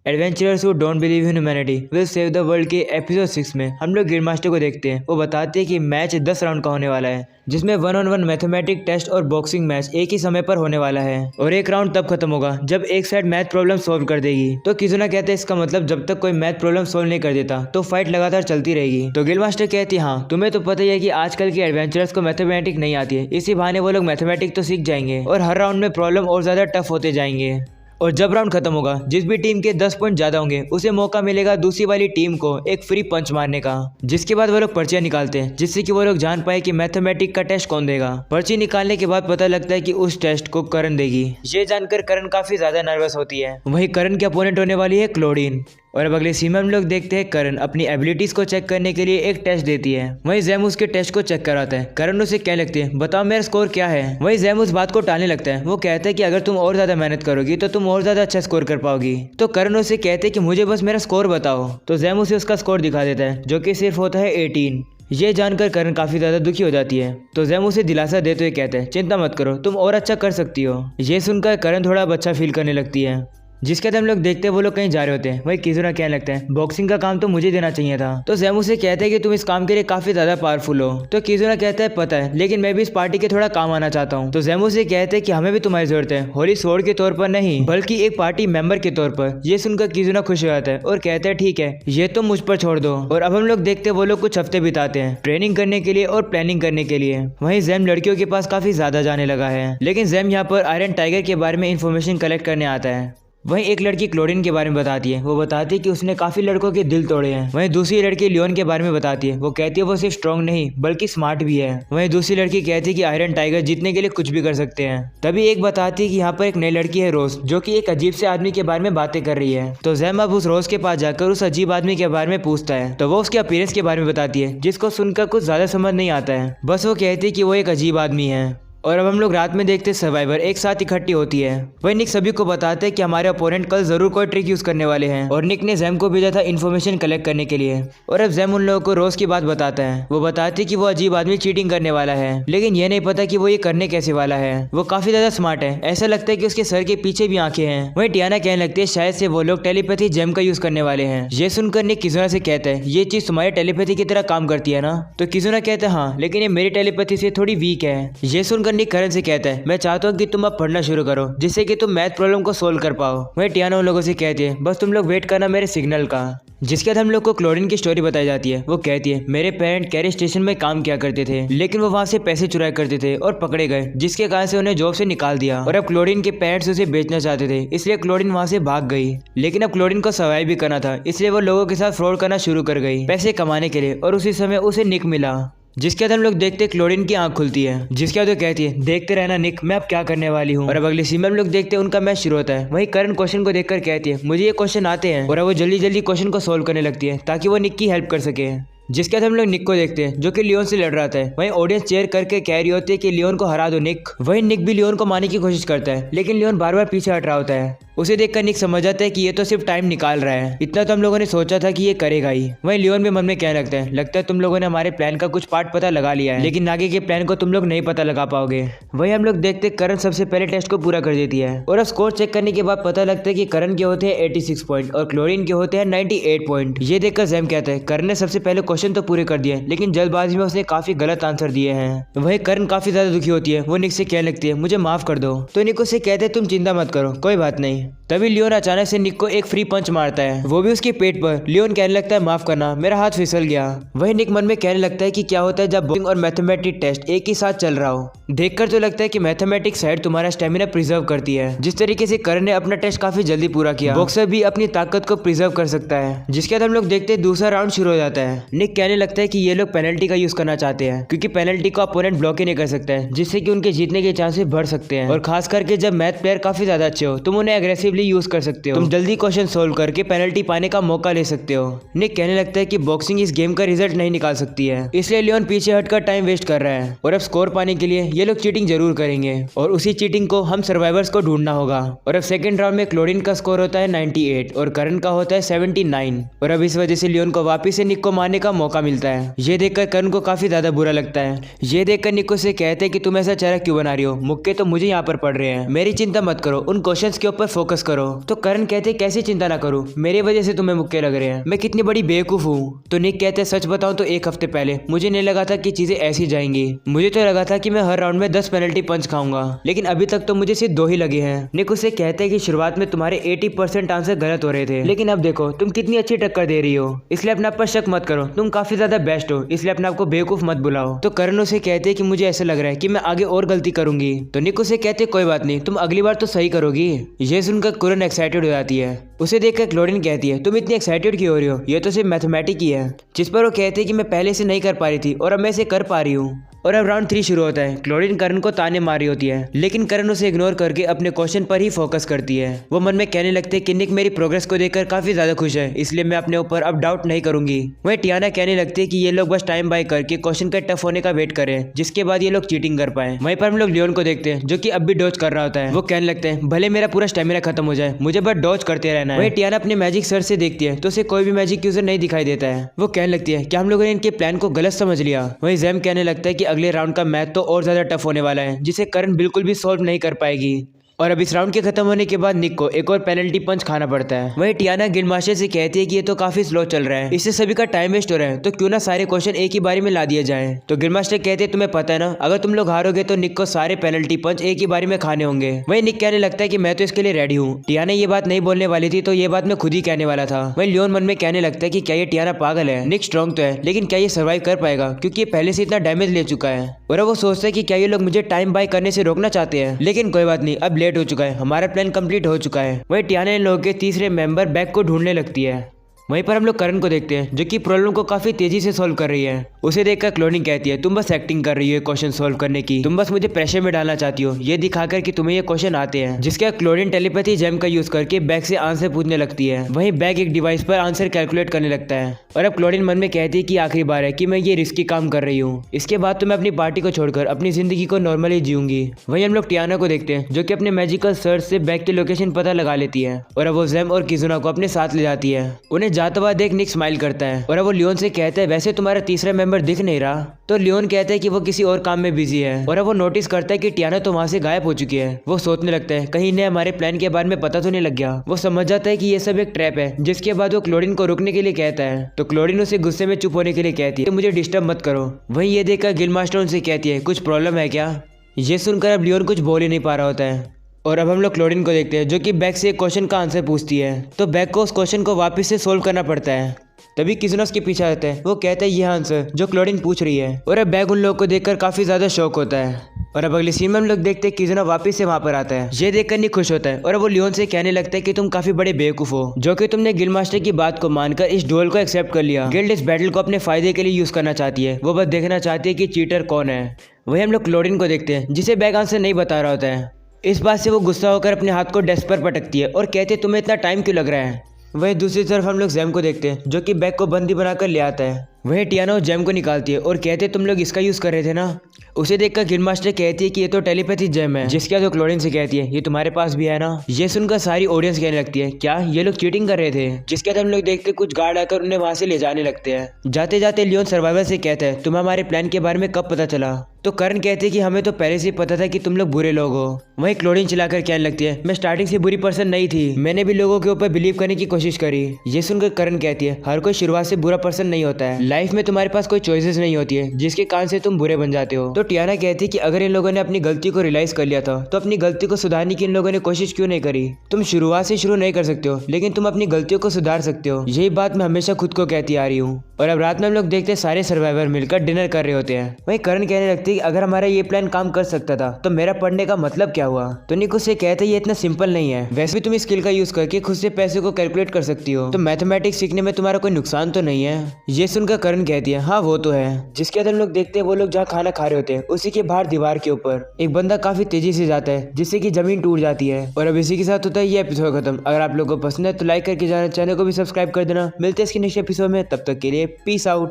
Adventurers who don't believe in humanity will save the world के episode 6 में हम लोग गिल्ड मास्टर को देखते हैं। वो बताते हैं कि मैच 10 राउंड का होने वाला है, जिसमें 1-on-1 मैथमेटिक टेस्ट और बॉक्सिंग मैच एक ही समय पर होने वाला है और एक राउंड तब खत्म होगा जब एक साइड मैथ प्रॉब्लम सॉल्व कर देगी। तो किजुना कहते हैं इसका मतलब जब तक कोई मैथ प्रॉब्लम सॉल्व नहीं कर देता तो फाइट लगातार चलती रहेगी। तो गिल्ड मास्टर कहती है हाँ तुम्हें तो पता ही है कि आजकल के एडवेंचरर्स को मैथमेटिक नहीं आती है, इसी बहाने वो लोग मैथमेटिक तो सीख जाएंगे और हर राउंड में प्रॉब्लम और ज्यादा टफ होते जाएंगे। और जब राउंड खत्म होगा जिस भी टीम के 10 पॉइंट ज्यादा होंगे उसे मौका मिलेगा दूसरी वाली टीम को एक फ्री पंच मारने का, जिसके बाद वो लोग पर्चियां निकालते हैं जिससे कि वो लोग जान पाए कि मैथमेटिक का टेस्ट कौन देगा। पर्ची निकालने के बाद पता लगता है कि उस टेस्ट को करण देगी। ये जानकर करण काफी ज्यादा नर्वस होती है। वहीं करण की अपोनेंट होने वाली है क्लोडीन। और अब अगले सीन में हम लोग देखते हैं करण अपनी एबिलिटीज को चेक करने के लिए एक टेस्ट देती है। वहीं जैमूस के टेस्ट को चेक कराता है। करण उसे कहने लगती है बताओ मेरा स्कोर क्या है। वहीं जैमूस बात को टालने लगता है। वो कहता है कि अगर तुम और ज्यादा मेहनत करोगी तो तुम और ज्यादा अच्छा स्कोर कर पाओगी। तो करण उसे कहते हैं कि मुझे बस मेरा स्कोर बताओ। तो जैमूस उसका स्कोर दिखा देता है जो कि सिर्फ होता है 18। ये जानकर करण काफी ज्यादा दुखी हो जाती है। तो जैम उसे दिलासा देते हुए कहते हैं चिंता मत करो तुम और अच्छा कर सकती हो। ये सुनकर करण थोड़ा अच्छा फील करने लगती है। जिसके बाद हम लोग देखते हैं वो लोग कहीं जा रहे होते हैं। वही किजुना कहने लगता है बॉक्सिंग का काम तो मुझे देना चाहिए था। तो जैम उसे कहते हैं कि तुम इस काम के लिए काफी ज्यादा पावरफुल हो। तो किजुना कहता है पता है लेकिन मैं भी इस पार्टी के थोड़ा काम आना चाहता हूँ। तो जैम उसे कहते हैं कि हमें भी तुम्हारी जरूरत है, होली स्वॉर्ड के तौर पर नहीं बल्कि एक पार्टी मेंबर के तौर पर। ये सुनकर किजुना खुश हो जाता है और कहता है ठीक है ये तुम मुझ पर छोड़ दो। और अब हम लोग देखते हैं वो लोग कुछ हफ्ते बिताते हैं ट्रेनिंग करने के लिए और प्लानिंग करने के लिए। वहीं जैम लड़कियों के पास काफी ज्यादा जाने लगा है, लेकिन जैम यहाँ पर आयरन टाइगर के बारे में इंफॉर्मेशन कलेक्ट करने आता है। वहीं एक लड़की क्लोडीन के बारे में बताती है। वो बताती है कि उसने काफी लड़कों के दिल तोड़े हैं। वहीं दूसरी लड़की लियोन के बारे में बताती है। वो कहती है वो सिर्फ स्ट्रॉन्ग नहीं बल्कि स्मार्ट भी है। वहीं दूसरी लड़की कहती है कि आयरन टाइगर जीतने के लिए कुछ भी कर सकते हैं। तभी एक बताती है कि यहाँ पर एक नई लड़की है रोज, जो कि एक अजीब से आदमी के बारे में बातें कर रही है। तो जैम अब उस रोज के पास जाकर उस अजीब आदमी के बारे में पूछता है। तो वो उसके अपीयरेंस के बारे में बताती है जिसको सुनकर कुछ ज्यादा समझ नहीं आता है। बस वो कहती है कि वो एक अजीब आदमी है। और अब हम लोग रात में देखते सर्वाइवर एक साथ इकट्ठी होती है। वही निक सभी को बताते हैं कि हमारे अपोनेंट कल जरूर कोई ट्रिक यूज करने वाले हैं और निक ने जैम को भेजा था इन्फॉर्मेशन कलेक्ट करने के लिए। और अब जैम उन लोगों को रोज की बात बताता है। वो बताती है कि वो अजीब आदमी चीटिंग करने वाला है, लेकिन ये नहीं पता कि वो ये करने कैसे वाला है। वो काफी ज्यादा स्मार्ट है, ऐसा लगता है कि उसके सर के पीछे भी आंखें हैं। वहीं टियाना कहने लगती है शायद से वो लोग टेलीपैथी जेम का यूज करने वाले हैं। ये सुनकर निक किजुना से कहता है ये चीज तुम्हारी टेलीपैथी की तरह काम करती है ना। तो किजुना कहता है हाँ लेकिन ये मेरी टेलीपैथी से थोड़ी वीक है। ये सुनकर निक करण से कहता है मैं चाहता हूँ कि तुम अब पढ़ना शुरू करो जिससे कि तुम मैथ प्रॉब्लम को सोल्व कर पाओ। वही टियाना उन लोगों से कहती है बस तुम लोग वेट करना मेरे सिग्नल का। जिसके बाद हम लोग को क्लोडीन की स्टोरी बताई जाती है। वो कहती है मेरे पेरेंट कैरी स्टेशन में काम किया करते थे, लेकिन वो वहाँ से पैसे चुराया करते थे और पकड़े गए, जिसके कारण से उन्हें जॉब से निकाल दिया। और अब क्लोडीन के पेरेंट्स उसे बेचना चाहते थे, इसलिए क्लोडीन वहाँ से भाग गई। लेकिन अब क्लोडीन को सर्वाइव भी करना था, इसलिए वो लोगों के साथ फ्रॉड करना शुरू कर गई पैसे कमाने के लिए। और उसी समय उसे निक मिला। जिसके बाद हम लोग देखते हैं क्लोडीन की आंख खुलती है। जिसके बाद वो कहती है देखते रहना निक मैं अब क्या करने वाली हूँ। और अब अगले सीन में हम लोग देखते हैं उनका मैच शुरू होता है। वही करण क्वेश्चन को देखकर कहती है मुझे ये क्वेश्चन आते हैं। और अब वो जल्दी जल्दी क्वेश्चन को सोल्व करने लगती है ताकि वो निक की हेल्प कर सके। जिसके बाद हम लोग निक को देखते हैं जो कि लियोन से लड़ रहा था। वहीं ऑडियंस चेयर करके कह रही होती है कि लियोन को हरा दो निक। वहीं निक भी लियोन को मारने की कोशिश करता है, लेकिन लियोन बार बार पीछे हट रहा होता है। उसे देखकर निक समझ जाता है कि ये तो सिर्फ टाइम निकाल रहा है। इतना तो हम लोगों ने सोचा था कि ये करेगा ही। वहीं लियोन भी मन में कहने लगता है तुम लोगों ने हमारे प्लान का कुछ पार्ट पता लगा लिया है, लेकिन आगे के प्लान को तुम लोग नहीं पता लगा पाओगे। वहीं हम लोग देखते करण सबसे पहले टेस्ट को पूरा कर देती है। और अब स्कोर चेक करने के बाद पता लगता है कि करण के होते हैं 86 पॉइंट और क्लोडीन के होते हैं 98 पॉइंट। ये देखकर जैम कहता है करण ने सबसे पहले क्वेश्चन तो पूरे कर दिए, लेकिन जल्दबाजी में उसने काफी गलत आंसर दिए हैं। वहीं करण काफी ज्यादा दुखी होती है। वो निक से कहने लगती है मुझे माफ कर दो। तो निक उसे कहते हैं तुम चिंता मत करो कोई बात नहीं। तभी लियोन अचानक से निक को एक फ्री पंच मारता है, वो भी उसके पेट पर। लियोन कहने लगता है माफ करना मेरा हाथ फिसल गया। वही निक मन में कहने लगता है कि क्या होता है जब बॉक्सिंग और मैथमेटिक्स टेस्ट एक ही साथ चल रहा हो। देखकर तो लगता है कि मैथमेटिक्स साइड तुम्हारा स्टेमिना प्रिजर्व करती है। जिस तरीके से करण ने अपना टेस्ट काफी जल्दी पूरा किया, बॉक्सर भी अपनी ताकत को प्रिजर्व कर सकता है। जिसके बाद हम लोग देखते हैं दूसरा राउंड शुरू हो जाता है। निक कहने लगता है कि ये लोग पेनल्टी का यूज करना चाहते हैं, क्योंकि पेनल्टी को अपोनेंट ब्लॉक ही नहीं कर सकता है, जिससे कि उनके जीतने के चांसेस बढ़ सकते हैं। और खास करके जब मैथ प्लेयर काफी ज्यादा अच्छे हो तुम उन्हें एग्रेसिवली यूज कर सकते हो। तुम जल्दी क्वेश्चन सोल्व करके पेनल्टी पाने का मौका ले सकते हो। निक कहने लगता है कि बॉक्सिंग इस गेम का रिजल्ट नहीं निकाल सकती है, इसलिए लियोन पीछे हटकर टाइम वेस्ट कर रहा है। और अब स्कोर पाने के लिए ये लोग चीटिंग जरूर करेंगे और उसी चीटिंग को हम सर्वाइवर्स को ढूंढना होगा। और अब सेकंड राउंड में क्लोडीन का स्कोर होता है 98 और करण का होता है 79। और अब इस वजह से लियोन को वापिस से निक को मारने का मौका मिलता है। ये देखकर करण को काफी ज्यादा बुरा लगता है। ये देखकर निक उसे कहते हैं कि तुम ऐसा चेहरा क्यों बना रही हो, मुक्के तो मुझे यहाँ पर पड़ रहे हैं, मेरी चिंता मत करो, उन क्वेश्चंस के ऊपर फोकस करो। तो करण कहते कैसी चिंता ना करूं, मेरी वजह से तुम्हें मुक्के लग रहे हैं, मैं कितनी बड़ी बेवकूफ हूँ। तो निक कहते सच बताऊं तो एक हफ्ते पहले मुझे नहीं लगा था कि चीजें ऐसी जाएंगी। मुझे तो लगा था कि मैं हर राउंड में 10 पेनल्टी पंच खाऊंगा, लेकिन अभी तक तो मुझे सिर्फ 2 ही लगे हैं। निक उसे कहते हैं कि शुरुआत में तुम्हारे 80% आंसर गलत हो रहे थे, लेकिन अब देखो तुम कितनी अच्छी टक्कर दे रही हो, इसलिए अपने आप पर शक मत करो, तुम काफी ज्यादा बेस्ट हो, इसलिए अपने आप को बेवकूफ मत बुलाओ। तो करण उसे कहते हैं कि मुझे ऐसा लग रहा है कि मैं आगे और गलती करूंगी। तो निक उसे कहते कोई बात नहीं, तुम अगली बार तो सही करोगी। ये सुनकर करण एक्साइटेड हो जाती है। उसे देखकर क्लोरीन कहती है तुम इतनी एक्साइटेड क्यों हो रही हो, ये तो सिर्फ मैथमेटिक्स ही है। जिस पर वो कहते हैं कि मैं पहले से नहीं कर पा रही थी और अब मैं इसे कर पा रही हूँ। और अब राउंड 3 शुरू होता है। क्लोरीन करण को ताने मार रही होती है, लेकिन करण उसे इग्नोर करके अपने क्वेश्चन पर ही फोकस करती है। वो मन में कहने लगते हैं कि निक मेरी प्रोग्रेस को देखकर काफी ज्यादा खुश है, इसलिए मैं अपने ऊपर अब डाउट नहीं करूंगी। वहीं टियाना कहने लगती है कि ये लोग बस टाइम बाय करके क्वेश्चन का टफ होने का वेट करें, जिसके बाद ये लोग चीटिंग कर पाए। वहीं पर हम लोग लियोन को देखते हैं जो कि अब भी डॉज कर रहा होता है। वो कहने लगते हैं भले मेरा पूरा स्टेमिना खत्म हो जाए, मुझे बस डॉज करते रहना है। वहीं टियाना अपने मैजिक सर से देखती है तो उसे कोई भी मैजिक यूजर नहीं दिखाई देता है। वो कहने लगती है कि हम लोगों ने इनके प्लान को गलत समझ लिया। वहीं जैम कहने लगता है कि अगले राउंड का मैच तो और ज्यादा टफ होने वाला है, जिसे करण बिल्कुल भी सॉल्व नहीं कर पाएगी। और अब इस राउंड के खत्म होने के बाद निक को एक और पेनल्टी पंच खाना पड़ता है। वहीं टियाना गिल्ड मास्टर से कहती है कि ये तो काफी स्लो चल रहा है, इससे सभी का टाइम वेस्ट हो रहा है, तो क्यों ना सारे क्वेश्चन एक ही बारी में ला दिए जाएं। तो गिल्ड मास्टर कहते हैं तुम्हें पता है ना, अगर तुम लोग हारोगे तो निक को सारे पेनल्टी पंच एक ही बारी में खाने होंगे। वहीं निक कहने लगता है कि मैं तो इसके लिए रेडी हूँ। टियाना ये बात नहीं बोलने वाली थी, तो ये बात मैं खुद ही कहने वाला था। वहीं लियोन मन में कहने लगता है कि क्या ये टियाना पागल है, निक स्ट्रॉन्ग तो है, लेकिन क्या ये सर्वाइव कर पाएगा, क्योंकि ये पहले से इतना डैमेज ले चुका है। और वो सोचता है कि क्या ये लोग मुझे टाइम बाय करने से रोकना चाहते हैं, लेकिन कोई बात नहीं, अब लेट हो चुका है, हमारा प्लान कंप्लीट हो चुका है। वहीं टियाना इन लोगों के तीसरे मेंबर बैग को ढूंढने लगती है। वहीं पर हम लोग करण को देखते हैं जो कि प्रॉब्लम को काफी तेजी से सॉल्व कर रही है। उसे देखकर क्लोरीन कहती है तुम बस एक्टिंग कर रही हो क्वेश्चन सॉल्व करने की, तुम बस मुझे प्रेशर में डालना चाहती हो, ये दिखाकर कि तुम्हें ये क्वेश्चन आते हैं। जिसका क्लोरीन टेलीपैथी जेम का यूज करके बैग से आंसर पूछने लगती है। वहीं बैग एक डिवाइस पर आंसर कैलकुलेट करने लगता है। और अब क्लोरीन मन में कहती है कि आखिरी बार है कि मैं ये रिस्की काम कर रही हूँ, इसके बाद तो मैं अपनी पार्टी को छोड़कर अपनी जिंदगी को नॉर्मली जीऊंगी। वहीं हम लोग टियाना को देखते हैं जो कि अपने मैजिकल सर्च से बैग की लोकेशन पता लगा लेती है। और अब वो जेम और किजुना को अपने साथ ले जाती है। उन्हें जाते हुआ देख निक स्माइल करता है। और अब वो लियोन से कहता है वैसे तुम्हारा तीसरा मेंबर दिख नहीं रहा। तो लियोन कहता है कि वो किसी और काम में बिजी है। और अब वो नोटिस करता है कि टियाना तो वहाँ से गायब हो चुकी है। वो सोचने लगता है कहीं इन्हें हमारे प्लान के बारे में पता तो नहीं लग गया। वो समझ जाता है कि ये सब एक ट्रैप है, जिसके बाद वो क्लोरीन को रोकने के लिए कहता है। तो क्लोरीन उसे गुस्से में चुप होने के लिए कहती है तो मुझे डिस्टर्ब मत करो। वहीं ये देखकर गिल्ड मास्टर उनसे कहती है कुछ प्रॉब्लम है क्या। ये सुनकर अब लियोन कुछ बोल ही नहीं पा रहा होता है। और अब हम लोग क्लोरीन को देखते हैं जो कि बैग से एक क्वेश्चन का आंसर पूछती है। तो बैग को उस क्वेश्चन को वापस से सोल्व करना पड़ता है। तभी किजुना उसके पीछे आता है। वो कहता है यह आंसर जो क्लोरीन पूछ रही है। और अब बैग उन लोगों को देखकर काफी ज्यादा शौक होता है। और अब अगली सीन में हम लोग देखते हैं किजुना वापस से वहां पर आता है। ये देखकर निक खुश होता है और अब वो लियोन से कहने लगता है कि तुम काफी बड़े बेवकूफ हो, जो कि तुमने गिल्ड मास्टर की बात को मानकर इस डुएल को एक्सेप्ट कर लिया। गिल्ड इस बैटल को अपने फायदे के लिए यूज करना चाहती है, वो बस देखना चाहती है कि चीटर कौन है। वही हम लोग क्लोरीन को देखते हैं जिसे बैग आंसर नहीं बता रहा होता है। इस बात से वो गुस्सा होकर अपने हाथ को डेस्क पर पटकती है और कहते हैं तुम्हें इतना टाइम क्यों लग रहा है। वहीं दूसरी तरफ हम लोग जैम को देखते हैं जो कि बैग को बंदी बनाकर ले आता है। वहीं टियाना और जैम को निकालती है और कहते हैं तुम लोग इसका यूज कर रहे थे ना। उसे देखकर गिल्ड मास्टर कहती है कि ये तो टेलीपैथी जेम है, जिसके बाद वो क्लोरीन से कहती है ये तुम्हारे पास भी है ना। ये सुनकर सारी ऑडियंस कहने लगती है क्या ये लोग चीटिंग कर रहे थे। जिसके बाद हम लोग देखते कुछ गार्ड आकर उन्हें वहां से ले जाने लगते हैं। जाते जाते लियोन सर्वाइवर से कहता है तुम्हें हमारे प्लान के बारे में कब पता चला। तो करण कहते हैं कि हमें तो पहले से पता था कि तुम लोग बुरे लोग हो। वहीं क्लोरीन चिल्लाकर कहने लगती है मैं स्टार्टिंग से बुरी पर्सन नहीं थी, मैंने भी लोगों के ऊपर बिलीव करने की कोशिश करी। ये सुनकर करण कहती है हर कोई शुरुआत से बुरा पर्सन नहीं होता है, लाइफ में तुम्हारे पास कोई चॉइसेस नहीं होती है जिसके कारण से तुम बुरे बन जाते हो। तो टियाना कहती है कि अगर इन लोगों ने अपनी गलती को रियलाइज कर लिया था तो अपनी गलती को सुधारने की इन लोगों ने कोशिश क्यों नहीं करी। तुम शुरुआत से शुरू नहीं कर सकते हो, लेकिन तुम अपनी गलतियों को सुधार सकते हो। यही बात मैं हमेशा खुद को कहती आ रही हूँ। और अब रात में हम लोग देखते हैं सारे सर्वाइवर मिलकर डिनर कर रहे होते हैं। वहीं करण कहने लगती है अगर हमारा ये प्लान काम कर सकता था तो मेरा पढ़ने का मतलब क्या हुआ। तो निक उससे कहते ये इतना सिंपल नहीं है, वैसे भी तुम इस स्किल का यूज करके खुद से पैसे को कैलकुलेट कर सकती हो, तो मैथमेटिक्स सीखने में तुम्हारा कोई नुकसान तो नहीं है। ये सुनकर करण कहती है हाँ वो तो है। जिसके बाद हम लोग देखते हैं वो लोग जहाँ खाना खा रहे होते हैं उसी के बाहर दीवार के ऊपर एक बंदा काफी तेजी से जाता है जिससे कि जमीन टूट जाती है। और अब इसी के साथ होता है ये एपिसोड खत्म। अगर आप लोगों को पसंद है तो लाइक करके जाना, चैनल को भी सब्सक्राइब कर देना। मिलते हैं इसके नेक्स्ट एपिसोड में, तब तक के लिए पीस आउट।